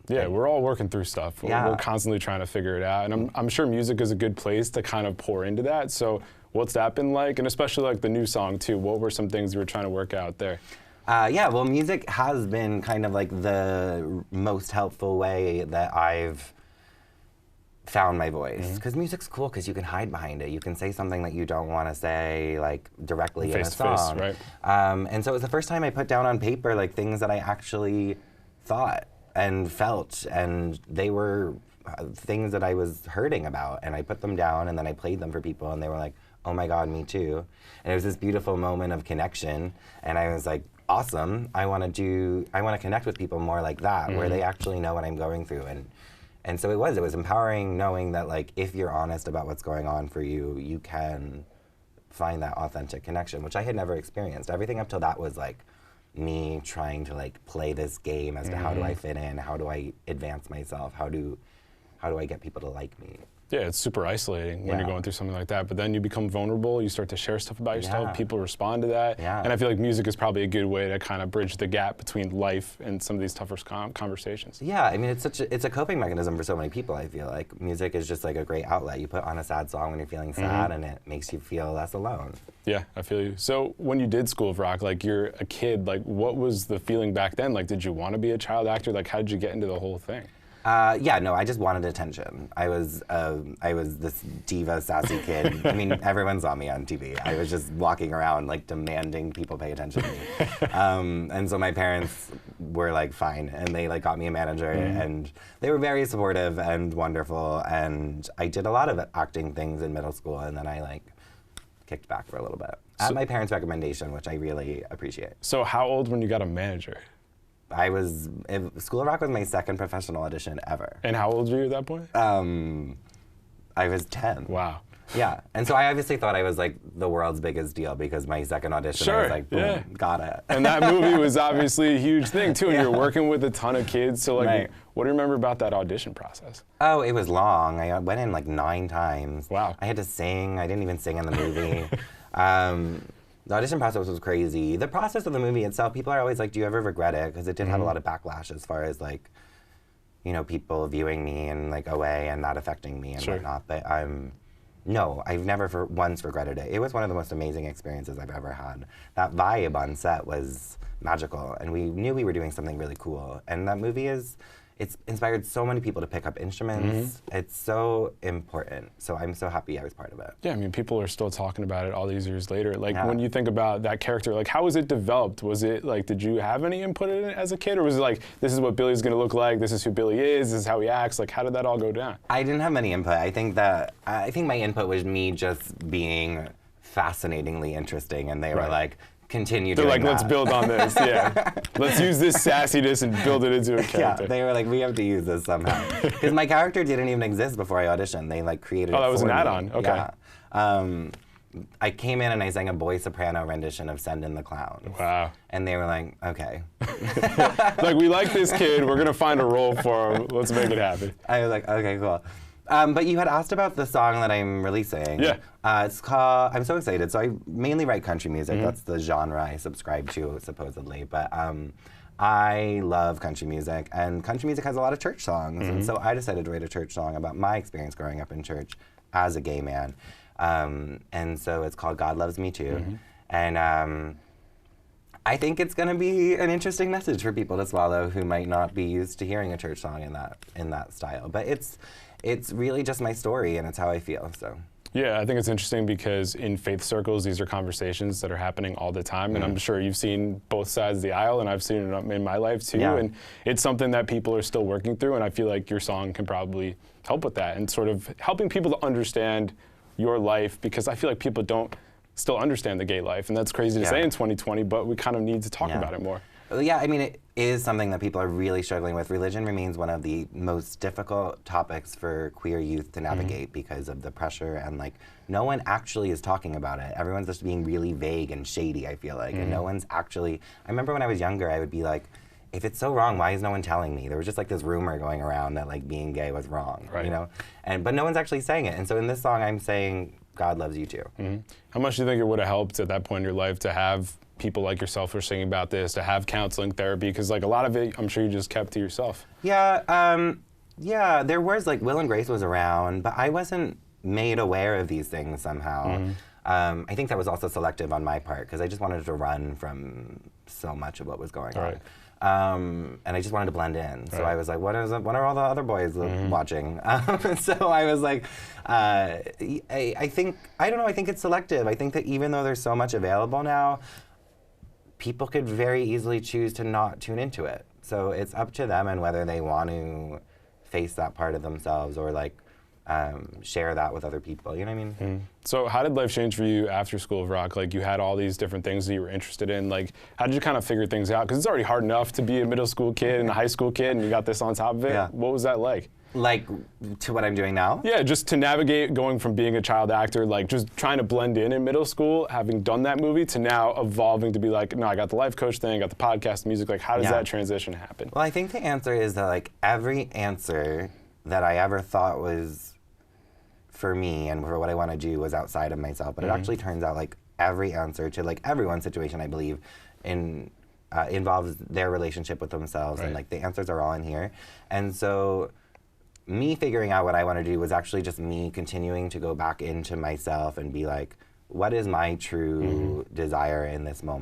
Yeah, we're all working through stuff. Yeah. We're constantly trying to figure it out. And I'm sure music is a good place to kind of pour into that. So what's that been like? And especially like the new song too. What were some things you were trying to work out there? Yeah, well, music has been kind of like the most helpful way that I've found my voice. Because music's cool because you can hide behind it. You can say something that you don't want to say like directly in a song. Right. And so it was the first time I put down on paper like things that I actually thought and felt, and they were things that I was hurting about, and I put them down and then I played them for people and they were like, oh my God, me too. And it was this beautiful moment of connection, and I was like, awesome, I want to connect with people more like that, where they actually know what I'm going through. And so it was empowering knowing that like if you're honest about what's going on for you, you can find that authentic connection, which I had never experienced. Everything up till that was like me trying to like play this game as to how do I fit in, how do I advance myself, how do I get people to like me. Yeah, it's super isolating when you're going through something like that, but then you become vulnerable, you start to share stuff about yourself, people respond to that, and I feel like music is probably a good way to kind of bridge the gap between life and some of these tougher conversations. Yeah, I mean, it's a coping mechanism for so many people, I feel like. Music is just like a great outlet. You put on a sad song when you're feeling sad, and it makes you feel less alone. Yeah, I feel you. So when you did School of Rock, like you're a kid, like what was the feeling back then? Like did you want to be a child actor? Like how did you get into the whole thing? Yeah, no, I just wanted attention. I was this diva, sassy kid. I mean, everyone saw me on TV. I was just walking around, like, demanding people pay attention to me. And so my parents were, like, fine, and they, like, got me a manager, and they were very supportive and wonderful, and I did a lot of acting things in middle school, and then I, like, kicked back for a little bit. At my parents' recommendation, which I really appreciate. So how old when you got a manager? School of Rock was my second professional audition ever. And how old were you at that point? I was 10. Wow. Yeah, and so I obviously thought I was like the world's biggest deal because my second audition, I was like, boom, got it. And that movie was obviously a huge thing too, and you're working with a ton of kids, so like, what do you remember about that audition process? Oh, it was long. I went in like 9 times. Wow. I had to sing. I didn't even sing in the movie. The audition process was crazy. The process of the movie itself, people are always like, do you ever regret it? Because it did have a lot of backlash as far as like, you know, people viewing me in like a way and not affecting me and whatnot. But no, I've never for once regretted it. It was one of the most amazing experiences I've ever had. That vibe on set was magical, and we knew we were doing something really cool. And that movie it's inspired so many people to pick up instruments. It's so important. So I'm so happy I was part of it. Yeah, I mean, people are still talking about it all these years later. Like, when you think about that character, like, how was it developed? Was it, like, did you have any input in it as a kid? Or was it like, this is what Billy's gonna look like, this is who Billy is, this is how he acts? Like, how did that all go down? I didn't have any input. I think my input was me just being fascinatingly interesting, and they were like, continue doing that. They're like, let's build on this, Let's use this sassiness and build it into a character. Yeah, they were like, we have to use this somehow. Because my character didn't even exist before I auditioned. They like created it. Oh, that was an add-on, okay. Yeah. I came in and I sang a boy soprano rendition of Send in the Clowns. Wow. And they were like, okay. Like, we like this kid, we're gonna find a role for him, let's make it happen. I was like, okay, cool. But you had asked about the song that I'm releasing. Yeah. It's called, I'm so excited. So I mainly write country music. That's the genre I subscribe to, supposedly. But I love country music, and country music has a lot of church songs. And so I decided to write a church song about my experience growing up in church as a gay man. And so it's called God Loves Me Too. And I think it's going to be an interesting message for people to swallow who might not be used to hearing a church song in that style. But it's really just my story, and it's how I feel. So. Yeah, I think it's interesting because in faith circles, these are conversations that are happening all the time, and I'm sure you've seen both sides of the aisle, and I've seen it in my life too, and it's something that people are still working through, and I feel like your song can probably help with that, and sort of helping people to understand your life, because I feel like people don't still understand the gay life, and that's crazy to say in 2020, but we kind of need to talk about it more. Yeah, I mean, it is something that people are really struggling with. Religion remains one of the most difficult topics for queer youth to navigate because of the pressure, and like, no one actually is talking about it. Everyone's just being really vague and shady, I feel like, and no one's actually, I remember when I was younger, I would be like, if it's so wrong, why is no one telling me? There was just like this rumor going around that like being gay was wrong, right. you know? But no one's actually saying it. And so in this song, I'm saying, God loves you too. Mm-hmm. How much do you think it would have helped at that point in your life to have people like yourself who are singing about this, to have counseling, therapy? Because like a lot of it, I'm sure you just kept to yourself. Yeah, yeah, there was like Will and Grace was around, but I wasn't made aware of these things somehow. Mm-hmm. I think that was also selective on my part because I just wanted to run from so much of what was going on. And I just wanted to blend in. So I was like, what are all the other boys watching? So I was like, I think, I don't know, I think it's selective. I think that even though there's so much available now, people could very easily choose to not tune into it. So it's up to them and whether they want to face that part of themselves or like share that with other people, you know what I mean? So how did life change for you after School of Rock? Like you had all these different things that you were interested in. Like how did you kind of figure things out? Because it's already hard enough to be a middle school kid and a high school kid and you got this on top of it. Yeah. What was that like? Like to what I'm doing now? Yeah, just to navigate going from being a child actor, like just trying to blend in middle school, having done that movie, to now evolving to be like, no, I got the life coach thing, I got the podcast, music. Like how does that transition happen? Well, I think the answer is that like every answer that I ever thought was for me and for what I want to do was outside of myself. But it actually turns out like every answer to like everyone's situation, I believe, involves their relationship with themselves. And like the answers are all in here. And so me figuring out what I want to do was actually just me continuing to go back into myself and be like, what is my true desire in this moment?